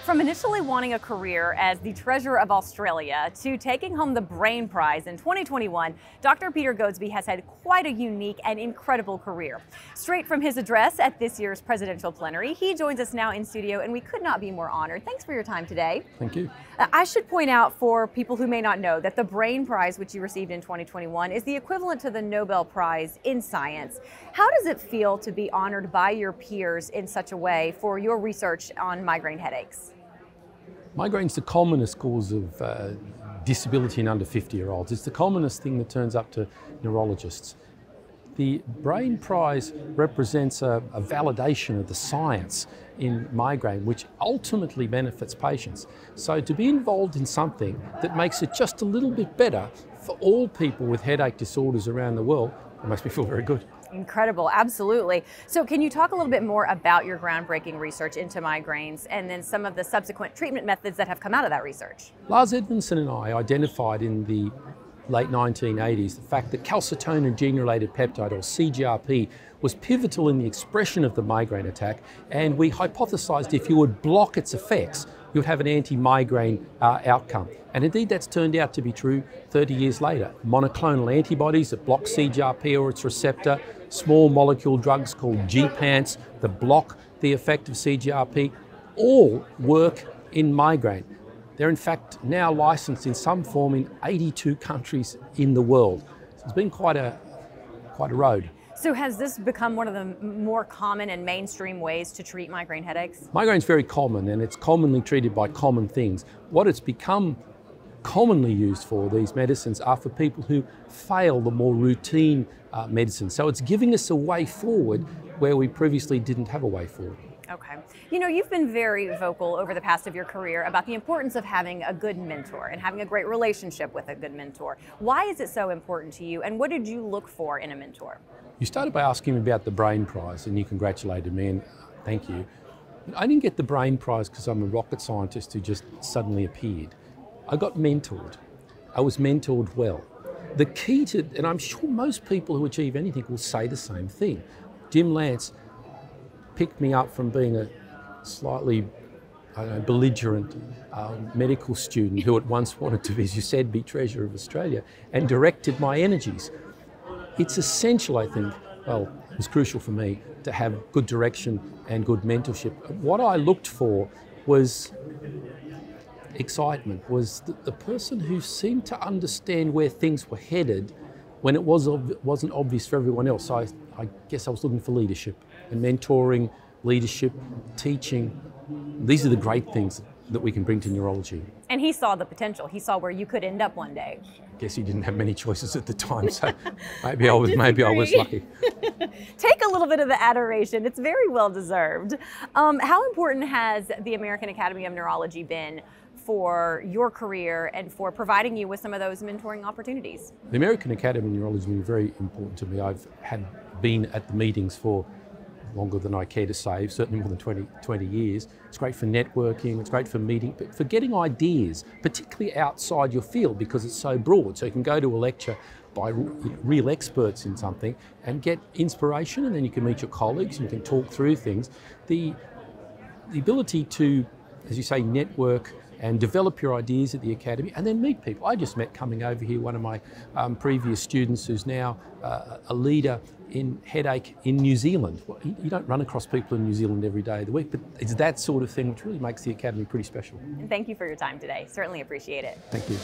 From initially wanting a career as the treasurer of Australia to taking home the Brain Prize in 2021, Dr. Peter Goadsby has had quite a unique and incredible career. Straight from his address at this year's presidential plenary, he joins us now in studio, and we could not be more honored. Thanks for your time today. Thank you. I should point out for people who may not know that the Brain Prize, which you received in 2021, is the equivalent to the Nobel Prize in science. How does it feel to be honored by your peers in such a way for your research on migraine headaches? Migraine's the commonest cause of disability in under 50-year-olds. It's the commonest thing that turns up to neurologists. The Brain Prize represents a validation of the science in migraine, which ultimately benefits patients. So to be involved in something that makes it just a little bit better for all people with headache disorders around the world, it makes me feel very good. Incredible, absolutely. So can you talk a little bit more about your groundbreaking research into migraines and then some of the subsequent treatment methods that have come out of that research? Lars Edmondson and I identified in the late 1980s the fact that calcitonin gene-related peptide, or CGRP, was pivotal in the expression of the migraine attack, and we hypothesized if you would block its effects, you would have an anti-migraine outcome. And indeed that's turned out to be true 30 years later. Monoclonal antibodies that block CGRP or its receptor, small molecule drugs called GPANTs that block the effect of CGRP, all work in migraine. They're in fact now licensed in some form in 82 countries in the world. So it's been quite a road. So has this become one of the more common and mainstream ways to treat migraine headaches? Migraine's very common, and it's commonly treated by common things. What it's become commonly used for, these medicines, are for people who fail the more routine medicine. So it's giving us a way forward where we previously didn't have a way forward. Okay. You know, you've been very vocal over the past of your career about the importance of having a good mentor and having a great relationship with a good mentor. Why is it so important to you, and what did you look for in a mentor? You started by asking me about the Brain Prize, and you congratulated me, and thank you. I didn't get the Brain Prize because I'm a rocket scientist who just suddenly appeared. I got mentored. I was mentored well. The key to, and I'm sure most people who achieve anything will say the same thing. Jim Lance picked me up from being a slightly, belligerent medical student who at once wanted to, as you said, be Treasurer of Australia, and directed my energies. It's essential, I think, well, it was crucial for me to have good direction and good mentorship. What I looked for was excitement, was the person who seemed to understand where things were headed when it wasn't obvious for everyone else. So I guess I was looking for leadership and mentoring, leadership, teaching. These are the great things that we can bring to neurology. And he saw the potential. He saw where you could end up one day. I guess he didn't have many choices at the time, so maybe I was lucky. Take a little bit of the adoration. It's very well deserved. How important has the American Academy of Neurology been for your career and for providing you with some of those mentoring opportunities? The American Academy of Neurology has been very important to me. I've been at the meetings for longer than I care to say, certainly more than 20 years. It's great for networking, it's great for meeting, but for getting ideas, particularly outside your field, because it's so broad. So you can go to a lecture by real experts in something and get inspiration, and then you can meet your colleagues and you can talk through things. The ability to, as you say, network and develop your ideas at the Academy, and then meet people. I just met, coming over here, one of my previous students who's now a leader in headache in New Zealand. Well, you don't run across people in New Zealand every day of the week, but it's that sort of thing which really makes the Academy pretty special. And thank you for your time today. Certainly appreciate it. Thank you.